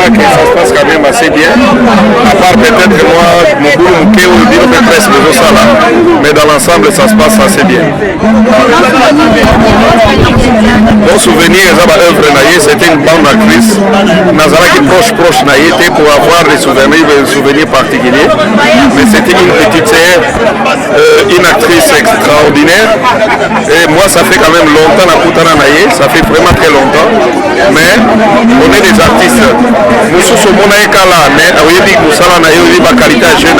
Que ça se passe quand même assez bien, à part peut-être moi, mon boulot, mon presse, mais dans l'ensemble, ça se passe assez bien. Mon souvenir, c'était une bande actrice, Nazara qui est proche naïté pour avoir des souvenirs particuliers, mais c'était une petite sœur, une actrice extraordinaire, et moi ça fait quand même longtemps la Koutana Naïe, ça fait vraiment très longtemps, mais on est des artistes. Nous sommes mon là, mais la qualité jeune.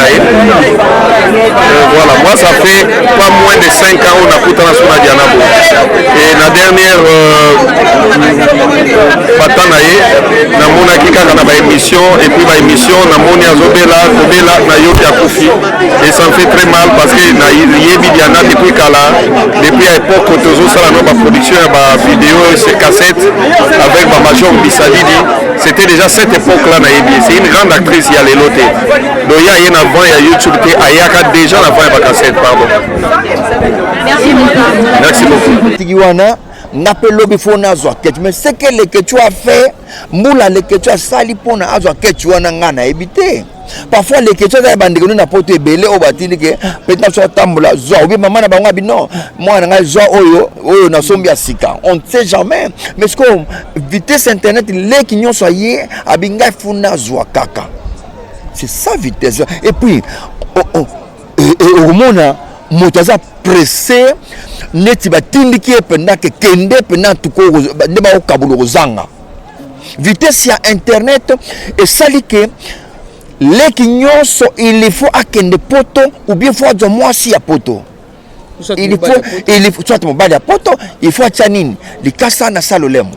Voilà, moi ça fait pas moins de 5 ans on a Koutana sur la Dianabo. Et la dernière Patanaye, na mona kika na ba émission et puis ba émission na moni azobela na yoki akufi et ça me fait très mal parce que na yebi diana depuis kala depuis à l'époque tozo sala no ba production ba vidéo et cassette avec ba major Bisalidi. C'était déjà cette époque-là, c'est une grande actrice, il y a les lotés. Donc il y a un avant, il y a YouTube, il y a déjà l'avant et la cassette, pardon. Merci beaucoup. Merci beaucoup. Tigiwana, n'appelle bifona zwa ketch, mais c'est que le que tu as fait, moula le que tu as sali pona azwa ketch wana ngana éviter. Parfois les questions des bandes na pote belé au batini que peut-être soit tambola zwa ou bien maman na bango bino moi na zwa oyo na sombi asika on ne sait jamais mais ce que vitesse internet les qui n'ont soyé abinga funa zwa kaka c'est ça vitesse et puis au mona motaza pressé neti batindiki ependa ke kende pena tuko ndeba okabulo zanga vitesse ya internet et sali que les kinyonso il faut akende poto ou bien faut de moi si ya poto il faut soit mon bali ya poto il faut tchanine les kasa na salolemo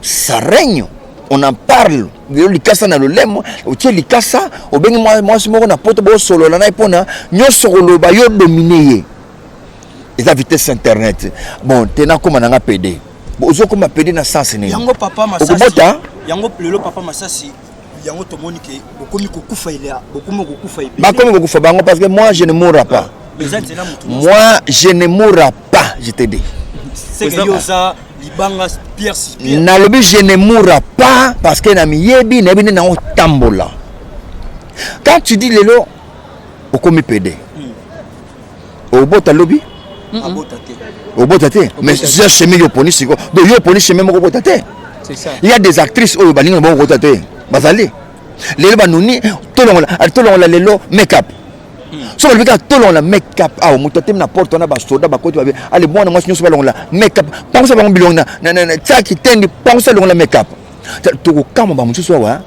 ça règne on en parle les kasa na lolemo o tie les kasa o bengi moi si moko na poto bo solo na ipona nyonso ko ba yo dominer et la vitesse internet bon tena comme na PD bozo comme PD na sens ne yango papa masasi yango lelo papa masasi yango tomoni ke bokomi kokufa ilea bokomi kokufa ibe bakomi kokufa bango parce que moi je ne mourrai pas moi je ne mourrai pas je te dis c'est que yoza libanga Pierre Sipia na lobi je ne mourrai pas parce que na miyebi na bine na otambola quand tu dis lelo bokomi PD obota lobi obota te mais je chemin yo poni siko do yo poni chemin moko obota te c'est ça il y a des actrices au balinga bon obota te bazali lelo banuni tolongola lelo make-up so le bika tolongola make-up ah muto tem na porte na ba soda ba koti ba ale bona mwasi nyoso balongola make-up pangosa bango bilonga na tsaki tendi pangosa longola make-up toko kama ba muso wa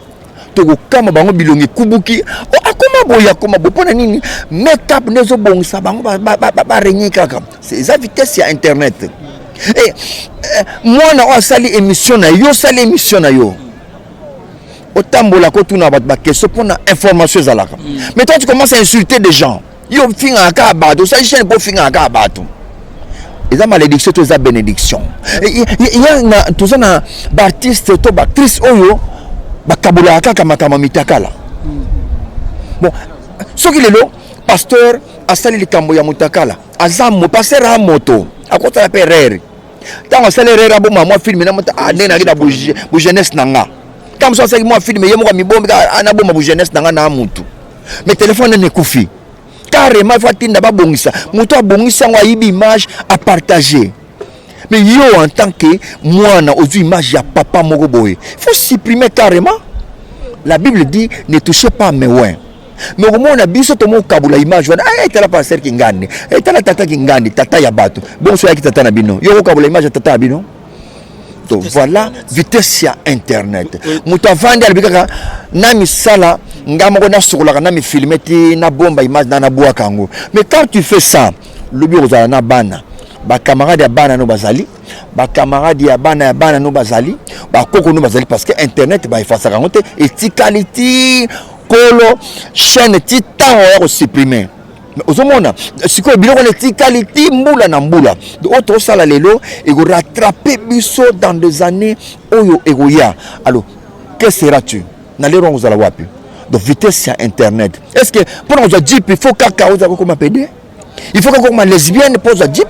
toko kama bango bilongi kubuki akoma boya koma bopona nini make-up nezo bongisa bango ba renye kaka c'est ça vitesse ya internet et moi na sali émission na yo sali émission na yo otambola ko tuna ba question pour na information zalaka mais toi tu commences à insulter des gens yo finga ka bato ça chaîne pour finga ka bato et ça malédiction to za bénédiction il y a na tout ça na artiste to ba actrice oyo ba kabula kaka makama mitakala bon ce qui est là pasteur asali likambo ya mutakala azamo pasteur a moto akota la perere tant asali rera bo mama film na mota anena kida bu jeunesse nanga comme ça c'est moi filmé yemo mi bombe ana bomba bu jeunesse nanga na mutu mais téléphone ne kufi carrément il faut tinda ba bongisa mutu abongisa ngo yibi image à partager mais yo en tant que moi na ozu image ya papa moko boy faut supprimer carrément la Bible dit ne touchez pas mes oins mais au moins on a biso to mo kabula image wana etala pasteur kingani etala tata kingani tata ya bato bon so ya tata na bino yo kabula image tata ya bino. Donc voilà vitesse ya internet mutu avandi alibikaka na misala Ngamoko na sokolaka na mi filmer ti na bomba image na bois kango. Mais quand tu fais ça, le bureau za na bana. Ba camarade ya bana no bazali, ba camarade ya bana no bazali, ba koko no bazali parce que internet ba efasa kangote etikalité kolo chaîne ti temps ya ko supprimer. Mais ozomona siko biloko na etikalité mbula na mbula. De autre sala lelo et go rattraper biso dans des années oyo egoya. Alors, que seras-tu? Na lero ngozala wapi? De vitesse sur internet. Est-ce que pour nous jeep il faut kaka oza ko mapede? Il faut que comme lesbienne pose à jeep.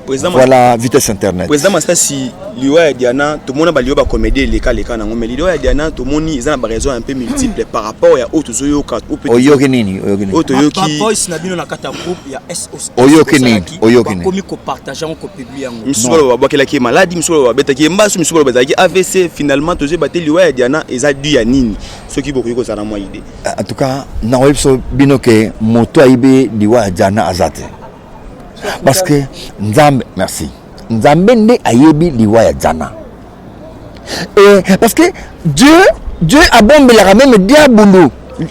Voilà vitesse internet. Président Massassi, Liwa et Diana, tout le monde a balayé ba comédie les cas mais Liwa et Diana tout le monde ils ont des raisons un peu multiples par rapport à autres oyoka ou petit oyokenini auto yoki boys na bino na kata groupe ya SOS oyokenini comme ko partager ko publier yango misolo ba bakela ki maladie misolo ba beta ki mbasu misolo ba zaki AVC finalement tous batté Liwa et Diana eza dû ya nini ce qui beaucoup ko sana moi idée en tout cas na webso binoke moto aibe Liwa et Diana azate. Parce que Nzambe, merci. Nzambe ne ayebi liwa ya Diana. Et parce que Dieu a bombé la même diabolo.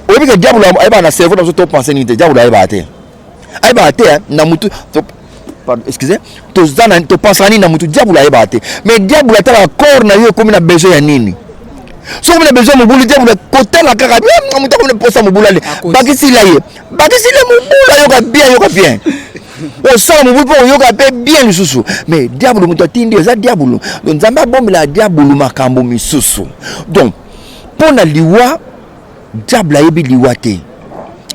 Au lieu que diabolo a na cerveau dans ce penser ni diabolo a baté. A baté na mutu pardon, excusez. To zana to pensani na mutu diabolo a baté. Mais diabolo a ta corps na yo comme na besoin ya nini. So on a besoin de mobile diabolo côté la kaka bien mutu comme pour ça mobile aller. Bakisi la ye. Bakisi le mobile yo bien. On sent mon boulot pour yoga bien le sous mais diable muto tindi eza diable donc nzamba bombe la diable makambo misusu donc pour na liwa diable ayebi liwa te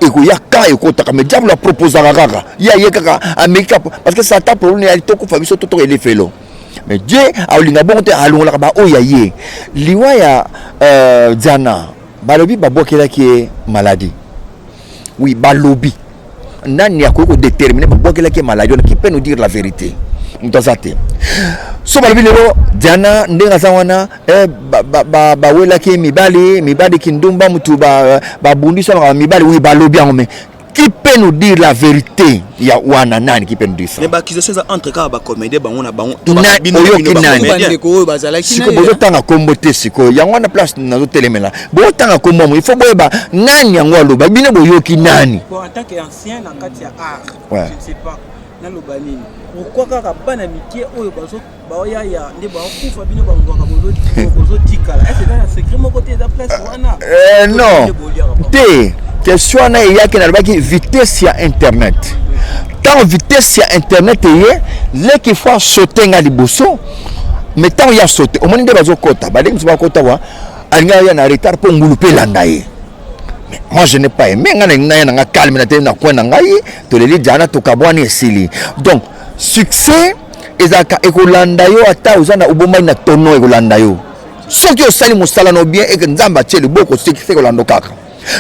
et ko yaka e ko taka mais diable a proposé kaka ya kaka ameka parce que ça t'a problème ya to ko fabiso to ele felo mais Dieu a olinga bon te alonga ba o ya ye liwa ya Diana balobi babokela ki maladie oui balobi nani ya ko déterminer pour que la maladie qui peut nous dire la vérité mutazate so balobi lelo Diana ndenga zawana ba wela ki mibali kindumba mutu ba bundisa na mibali oui balobi en mais qui peut nous dire la vérité ya wana nani qui peut nous dire ça mais ba accusation entre ka ba comédie ba on a ba nani ko bazalaki siko bozo tanga kombote siko yango na place nazo telemela bo tanga kombo il faut boyeba nani yango aloba bino boyoki nani pour en tant qu'ancien na kati ya art ouais. Je ne sais pas na loba nini pourquoi kaka bana mikie oyo bazo baoya ya nde ba kufa bino ba ngwaka bozo tikala est-ce que na secret mo côté da place wana non te question na ya ke na lobaki vitesse ya internet tant vitesse ya internet ye le qu'il faut sauter nga liboso mais tant ya sauter au moins nde bazo kota ba dengi ba kota wa alinga ya na retard pour ngulupe landa ye. Mais moi je n'ai pas aimé nga calme na te na kwa na ngai to leli Diana to kabwani esili donc succès ezaka ekolanda yo ata uzana ubomai na tono ekolanda yo soki osali mosala no bien et que nzamba tsheli boko succès ekolanda kaka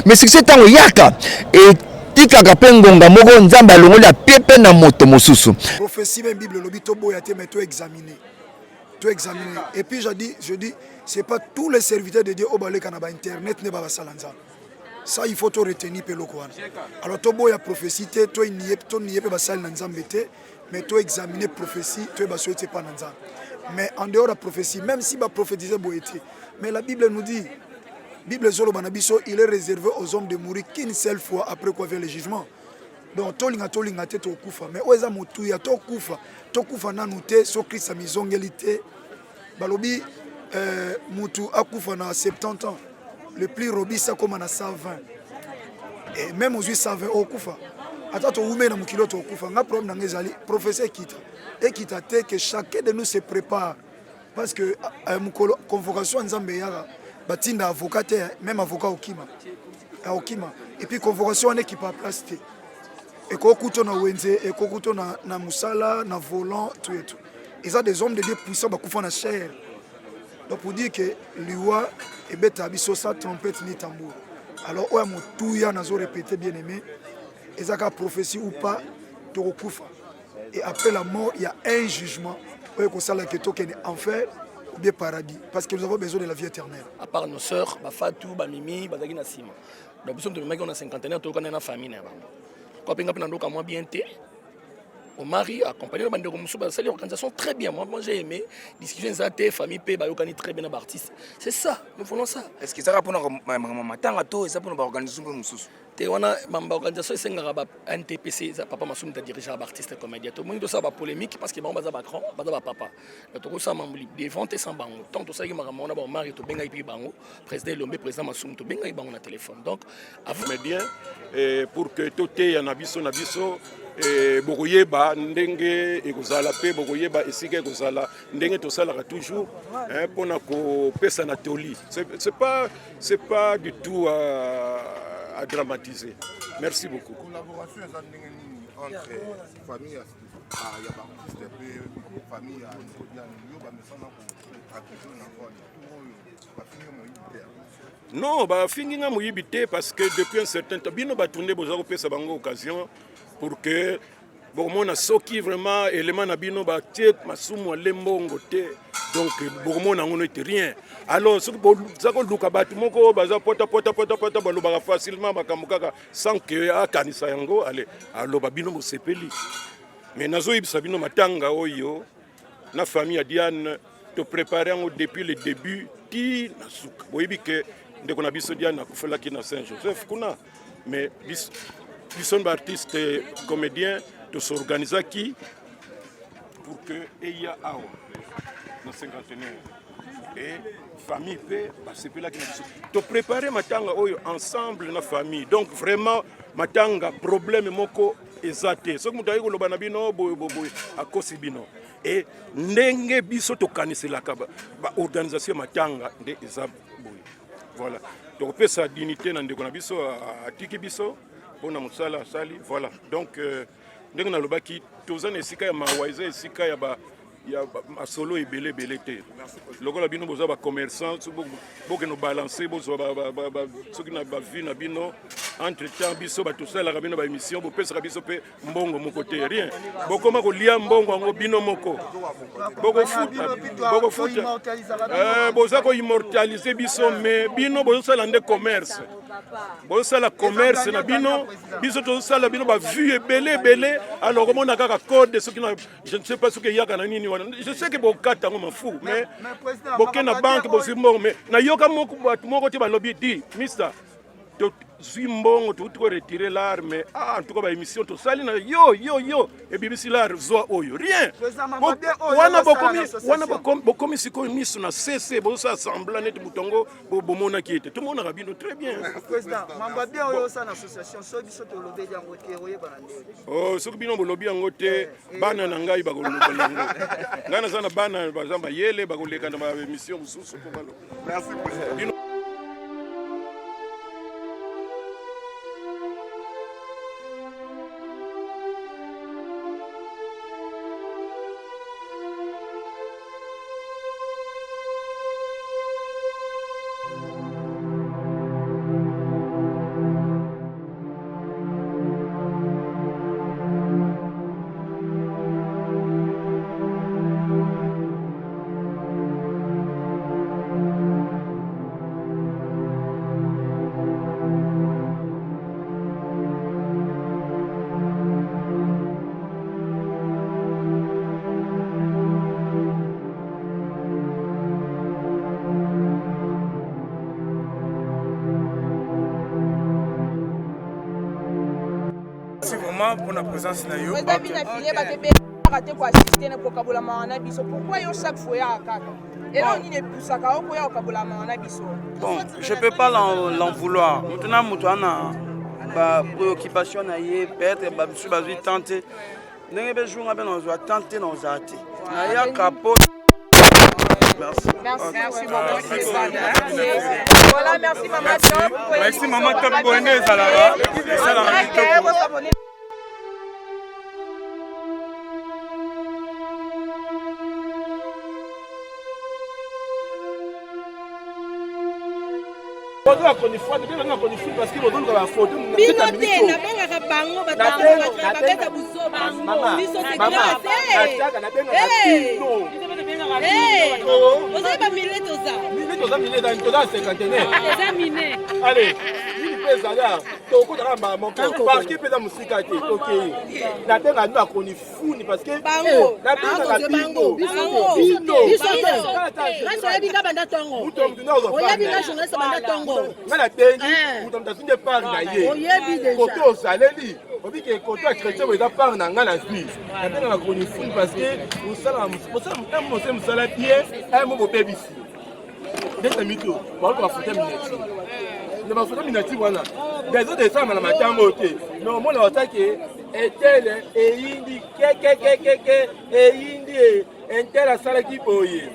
mais succès tango yaka et tikaka pe ngonga moko nzamba alongoli apepe na moto mosusu prophétie même Bible lobi to boya te mais to examiner et puis je dis c'est pas tous les serviteurs de Dieu au baleka na ba internet ne ba basalanza. Ça il faut te retenir peloko wana. Alors to boya prophétie te to nié pe basal na nzambe te mais to examiner prophétie to ba souhaiter pas na nzambe. Mais en dehors de la prophétie même si ba prophétiser boyete mais la Bible nous dit Bible zolo banabiso il est réservé aux hommes de mourir qu'une seule fois après quoi vient le jugement. Donc tolinga te to kufa mais oza mutu ya to kufa nanu te so Christ a misongelité balobi mutu akufa na 70 ans le plus robuste comme à 120 et même aux 120 au kufa attends oume na mukilo to kufa nga problème na ngezali professeur kita te que chacun de nous se prépare parce que mukolo convocation nzambe yara batinda avocat même avocat okima et puis convocation on équipe à place te et kokuto na wenze et kokuto na musala na volant tout et tout ils ont des hommes de Dieu puissants bakufa na chair. Donc pour dire que liwa et beta biso sa trompette ni tambour. Alors oya motuya nazo répéter bien aimé ezaka prophétie ou pas to kufa. Et après la mort il y a un jugement oya ko sala ke tokene enfer ou bien paradis parce que nous avons besoin de la vie éternelle. À part nos sœurs, ba Fatou, ba Mimi, ba Zagina Sima. Donc nous sommes de mecs on a 50 ans to kana na famille na bango. Ko penga pena ndoka moi bien té. au mari, accompagné le bandeko Moussou, c'est l'organisation très bien. Moi j'ai aimé. Discussion des famille, paix, bayokani très bien d'artistes. C'est ça, nous voulons ça. Est-ce que ça répond à ma tangato et ça pour nous organiser Moussou? Tewana mamba organisation c'est ngaba NTPC ça papa Massoum ta dirigeant artiste comédien tout le monde ça va polémique parce que bon baza ba grand baza ba papa to ça mambo des ventes sans bango tant tout ça qui m'a on a bon mari to benga ipi bango président Lombe président Massoum to benga bango na téléphone donc avant médien pour que tout est na biso bokoyeba ndenge ekozala pe bokoyeba esika ekozala ndenge to salaka toujours pour na ko pesa na toli c'est pas du tout à dramatiser. Merci beaucoup. Collaboration entre famille et famille non, bah fingi nga moyibité parce que depuis un certain temps bino ba tourner boza ko pesa bango occasion pour que bon mona soki vraiment élément na bino ba tie masumu lembongo te donc bon mona ngono était rien alors ce que za ko luka batu moko baza pota baloba facilement makamukaka sans que akanisa yango allez alors ba bino mo sepeli mais nazo ibisa bino matanga oyo na famille ya Diane te préparer depuis le début ti nasuka boyibi que ndeko na biso Diane akufela ki na Saint-Joseph kuna mais bison artiste comédien de s'organiser qui pour que eya awa na 51 et famille pe basepela ki na biso to préparer matanga oyo ensemble na famille donc vraiment matanga problème moko ezate soki mutu ayi koloba na bino boy akosi bino et ndenge biso to kaniselaka ba organisation matanga nde eza boy voilà donc pesa dignité na ndeko na biso atiki biso pona musala sali voilà donc ndenge na lobaki tozana esika ya mawaiza esika ya ba solo ebele te lokola bino boza ba commerçant boke no balancer bozo soki na ba vie na bino entre temps biso ba tosala ka bino ba émission bo pesa biso pe mbongo moko te rien bokoma ko lia mbongo ngo bino moko boko futa boza ko immortaliser biso mais bino bozo sala nde commerce bozo sala commerce na bino biso to sala bino ba vie ebele alors comment na kaka code soki na je ne sais pas ce que yaka na nini je sais que bokata ngo mafu mais bokena banque bosimbo mais na yoka moko te ba lobby di mister to zimbongo to retirer l'arme en tout cas ba émission to sali na yo et BBC la zo oyo rien wana bokomi siko miso na CC bo sa assembler net butongo bo mona ki était tout le monde a bien très bien président mamba bien oyo sa association so biso to lobby yango te oye bana oh so bino bo lobby yango te bana na ngai ba ko lobby yango ngana sana bana bazamba yele ba ko leka na ba émission mususu ko balo merci président. Pour la présence de Nayo. Bon, je ne peux pas l'en vouloir. Maintenant, Moutouana, préoccupation, peut-être, je vais tenter. Je vais tenter dans les arts. Merci. Merci beaucoup. Voilà, merci Maman Diop. Merci Maman Diop. Allez, toko taka mbala moko parki mpenza mosika te tokei nabenga no akoni funi parce que nabengaka bino nga nabengi moto moto asunde part na ye kote osaleli obike kote ya chrétien eza part na nga na vie nabengaka akoni funi parce que osala mosala bien mo bobebisi ndenge mito baoto bafote minati na bafote minati wana des autres esalama na matango te mais omona batake etele eyindi kekekekeke eyindi intel asalaki boye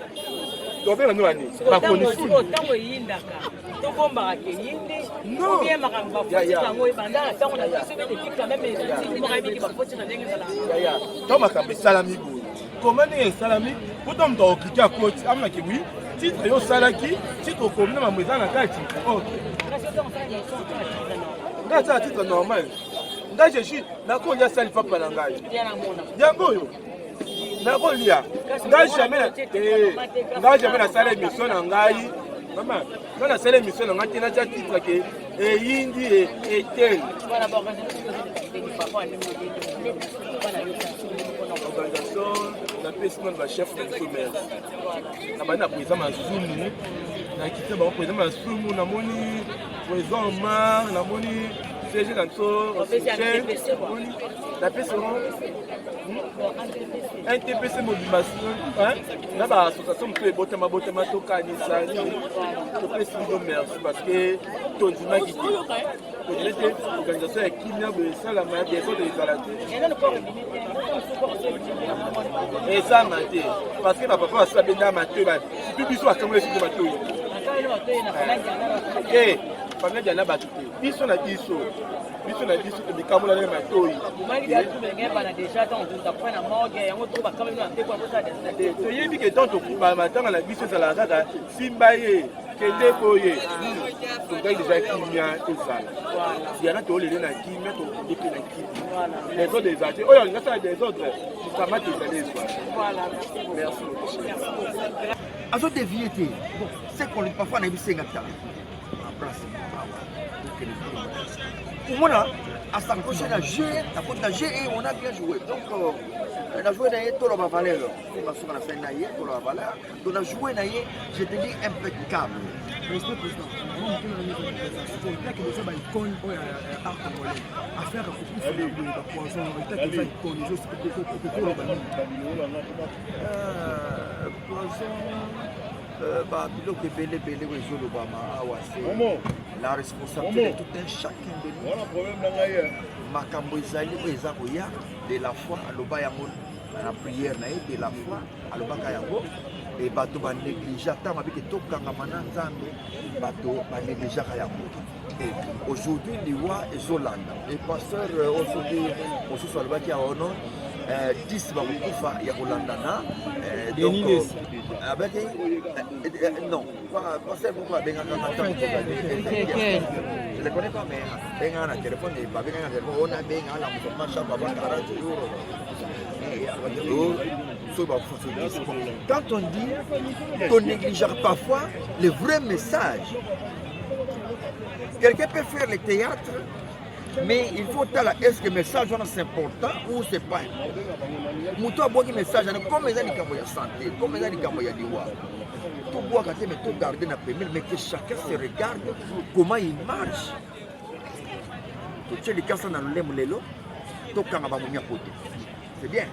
tobenga no ani bakoni ntango eyindaka tobombaka ke yindi obie makambo bafoti yango ebanda ntango na biso bete quand même ezimaka bafoti na ndenge ezala to makambo esalami boye koma ndenge esalami poto moto aoklike akoti amonaki wi titre yo osalaki titre okomi na mambo eza na kati ngai asala titre normal ngai jesu nakolia asali papa na ngai yango oyo nakolia ngai jamais nasala émission na ngai mama ngai nasala émission na ngai te natya titre ke eyindi etele organisation napesi nano bachef de commerce na bandi na président masumu nakite bango président masumu namoni président omar namoni CG na biso napesi NTPC mobilisation na baassociation moto ebotama tokanisani topesi ngo merci parce que tondimaki te organisation ya kimia boye esalama bientôt de ezala te esama te parce que bapapa basala benda matoi surtout biso bakangoli esiko matoi famille diana bato te biso na biso tomikambola na matoi toyebi ke tant matanga na biso ezala kaka simba ye kende boye tokai deja kimia ezala yana toolele na kimia tokende mpe na kimia les autres eza te oyo alinga sala des autres mokamate ezali ezwa merci azodevie te bon c'est qu'on parfois na bisenga ta en place omona asaccroché na jeu na faute na jeu et on a bien joué donc na joué na ye toloba valeur basoka na fin na ye toloba valeur donc na joué na ye je te dis impeccable respect président on que besoin icône oyo art congolais affaire ya kokufa boye bapoison otaki eza icône ezokoloba nini poison biloko ebelebele oyo ezolobama awa se la responsabilité de tout un chacun de nous makambo ezali oyo eza koya de la foi aloba yango na prière na ye de la foi alobaka yango e bato banéglige ata mabike tokangama na nzambe bato banégligeaka yango aujourd'hui liwa ezolanda e pasteur osoki mosusu alobaki awa ono 10 bakokufa ya kolandana donc avec non pasteur moko abengaka je ne connais pas mais bengaka na téléphone babengaka na téléphone ona bengaka na moto machapa ba 40 euros quand on dit qu'on néglige parfois le vrai message, quelqu'un peut faire le théâtre, mais il faut dire est-ce que le message c'est important ou c'est pas important. Moutou a beau message, comme les amis qui santé, comme les amis qui ont diwa. Tout bois quand mais tout garder na premier, mais que chacun se regarde comment il marche. Tout ce les cas sont dans le lelo, tout quand on va venir côté. C'est bien.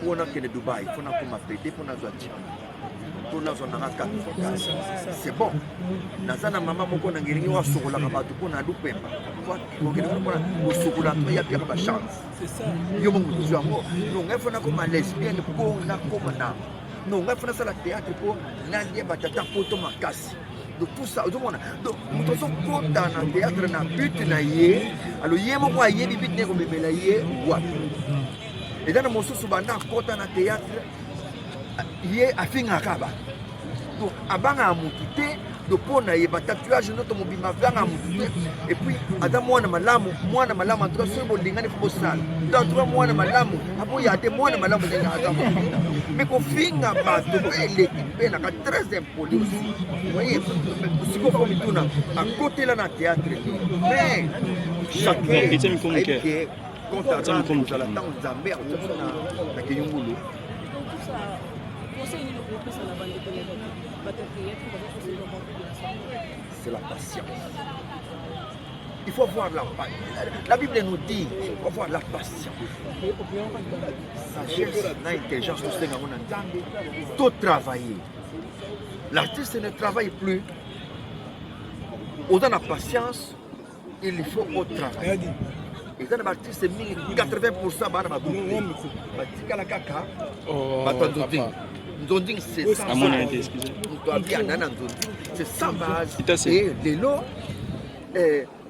Pour que Dubaï, il faut m'appeler pour nous dire. Pour nous c'est bon. Nazana maman moko na ngiri wa sokola ka batu pour na lupemba. Pour que nous sokola ya pia ba chance. C'est ça. Yo mo mutuzwa ngo. Non ngafuna ko ma lesbienne pour na koma na. Non ngafuna sala théâtre pour na ndiye batata poto makasi. Donc tout ça, donc nous sommes contents dans le théâtre na but na yé. Alors yé mo kwa yé bibit ne ko bebela yé wa. Et dans mon sous banda kota na théâtre yé afinga kaba. Donc abanga amukite topona yeba tatouage noto mobima vanga mutu et puis ata mwana malamu en tout cas soki bolingani fo bosala tatouage mwana malamu aboya te mwana malamu ndenge ata mobina mais kofinga bato eleki mpe naka très impoli aussi voyez sikoyo mituna akotela na théâtre mais chacun ayebike kontana kozala ntango nzambe akotoso na kiyungulu. C'est la patience. Il faut avoir la Bible nous dit il faut avoir la patience. Sagesse, l'intelligence, tout travailler. L'artiste ne travaille plus. Au-delà de la patience, il faut au travail. Et dans l'artiste, 80% c'est ça. C'est sans base. Et l'élo,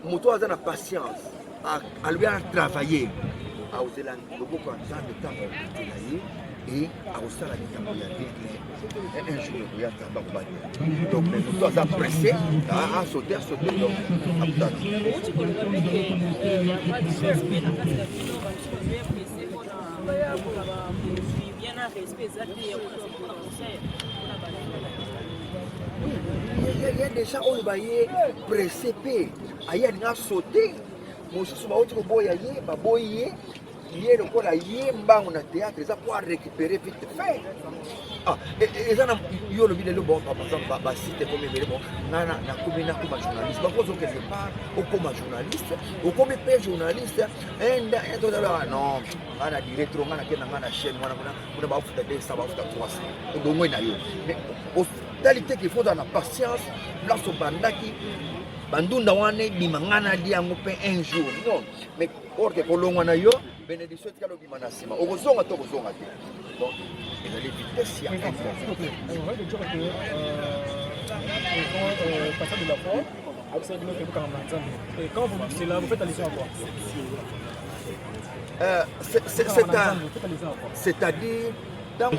moto a la patience. À lui à travailler. À oser la beaucoup de temps et à oser la un jour il y a un donc nous sommes pressés à sauter donc il y a déjà on va y pressé il y a sauter moi je suis au boy boyer yé lokola yé mbango na théâtre eza pour récupérer vite fait eza na yo lobi lelo bon par exemple basite comme ebele bon ngana nakomi nakoma journaliste bakozo quelque part okoma journaliste okomi pe journaliste enda etozala non ngana directeur ngana kena ngana chaîne ngana kuna bafuta 200 bafuta 300 odongo na yo mais hospitalité qu'il faut dans la patience place au bandaki bandunda wane bimangana liango pe un jour non mais or que kolongwa na yo bénédiction tika lobi manasima okozonga to kozonga te donc il a les vitesses ya on va dire que passage de la foi absolument que quand on et quand vous c'est là vous faites allusion à quoi c'est-à-dire dans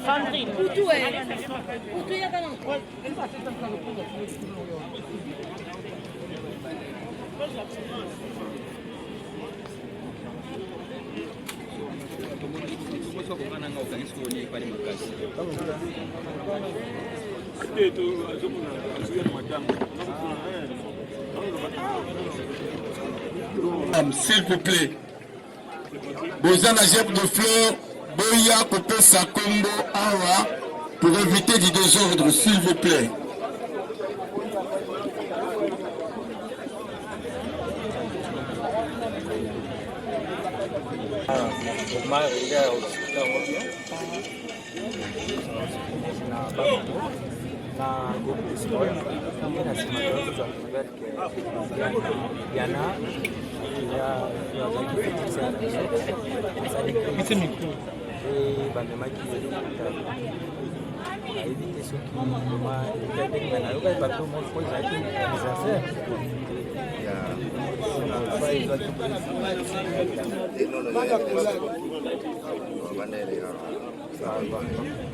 Sandrine. Poutou est. Poutou est quand même. S'il vous plaît, vous en avez de fleurs. Boya Kope Sakombo Awa pour éviter du désordre, s'il vous plaît.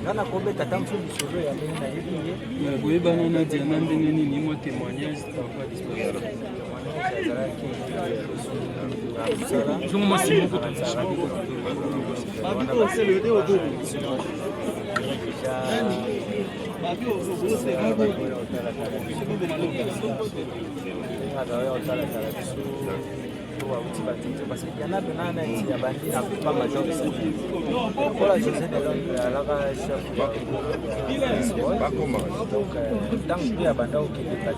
Ngana kombe tatamsu bisoro ya mena na hivi na goyebana na diana ndenge nini mo témoignage tava disponible parce qu'il y en a maintenant qui a bandi à pas major pour la José de la chef donc tant que ya banda au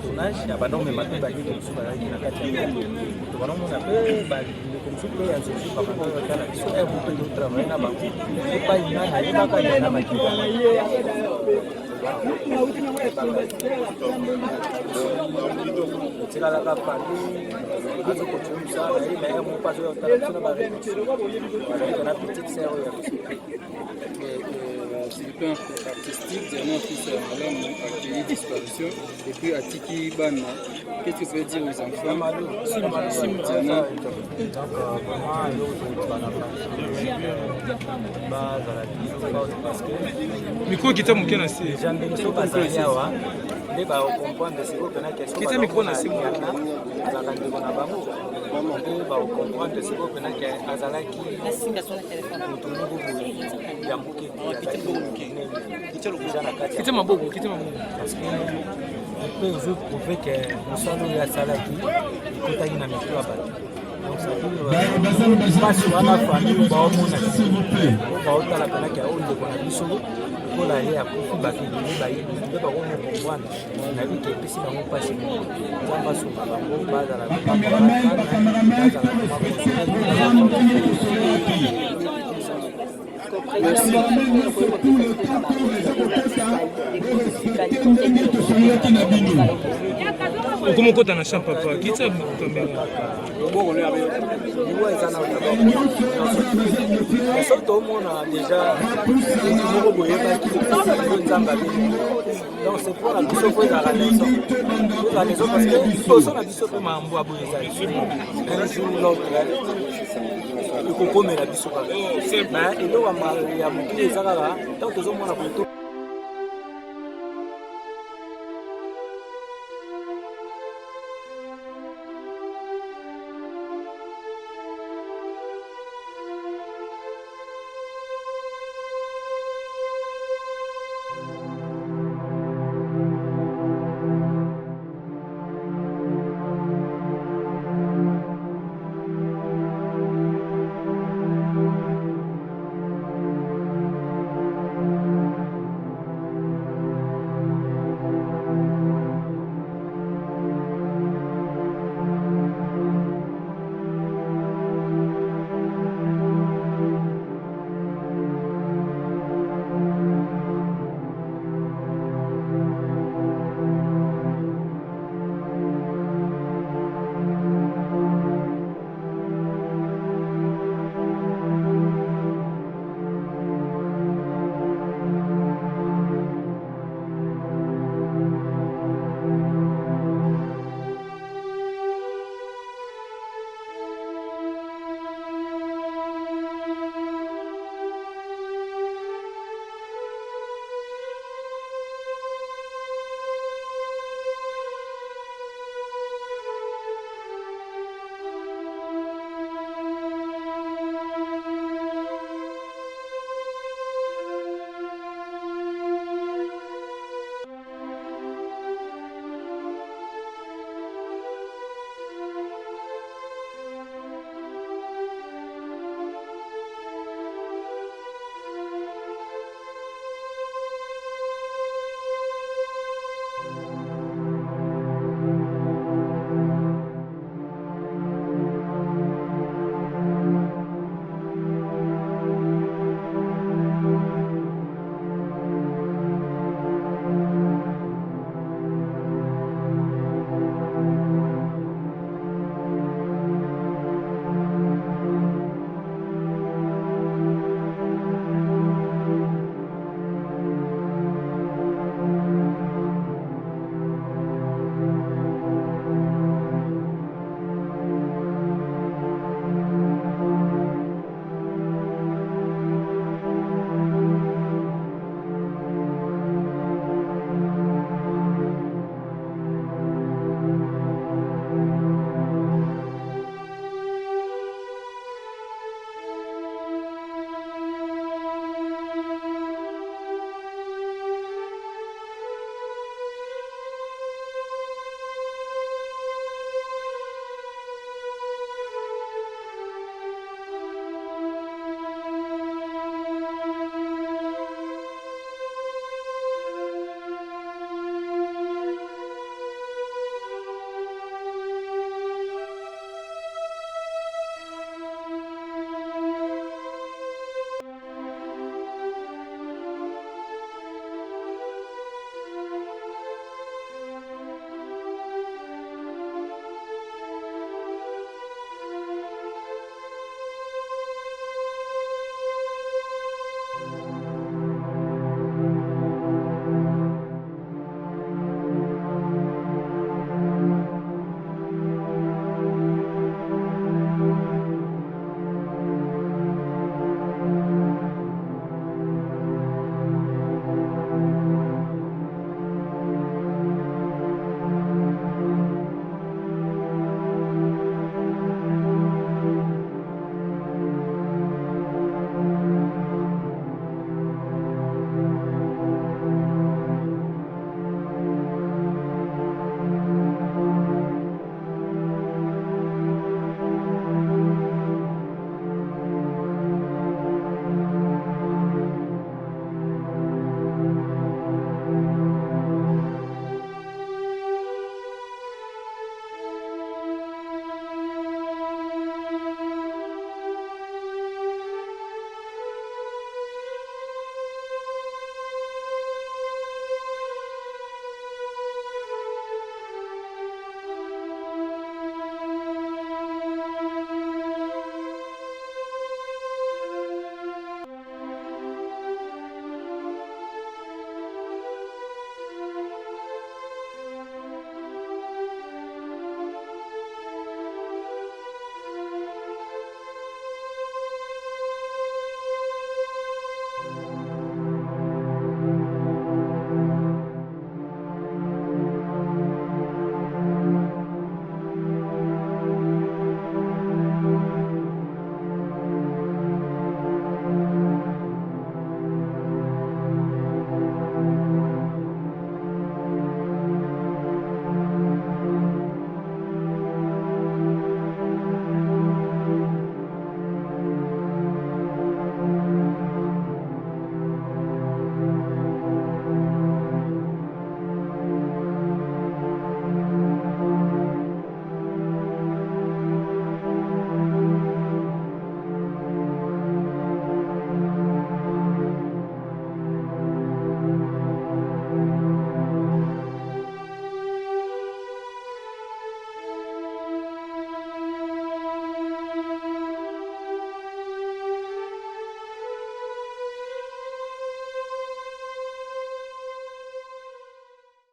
tournage ya banda mais maintenant bandi tout sur la kati to bana mona pe ba comme ça pe ya zozi ba ba ta la biso e beaucoup de travail na ba e pa ina na ba ka na ba ki c'est la la parler azo ko tu ça et mais mon pas yo ta la ba avec la petite sœur sur le plan artistique, Diana fils Malam a créé disparition et puis à Tiki Bana. Qu'est-ce que ça veut dire aux enfants? Sim Diana. Micro qui t'a manqué là, c'est. Qui t'a micro là, c'est moi. comprendre ce qu'on a qui azalaki ya mbuke kite maboko parce que peut vous prouver que mosalo ya salaki kotaki na mikro bato donc ça veut pas sur la famille ba omona ba otala kana ki o ndeko na biso ko la ya kufi ba ki ni ba yi ba ko mo comprendre na bi ke pesi na mo pasi kwa baso ba ngo ba za la Merci. Comment on a champ papa qui t'a donc c'est pour la mission pour la raison parce que il faut ça la mission pour mambo aboyer un jour l'autre le coco mais la mission mais il doit mal ya mukile zakala tant que zo mona ko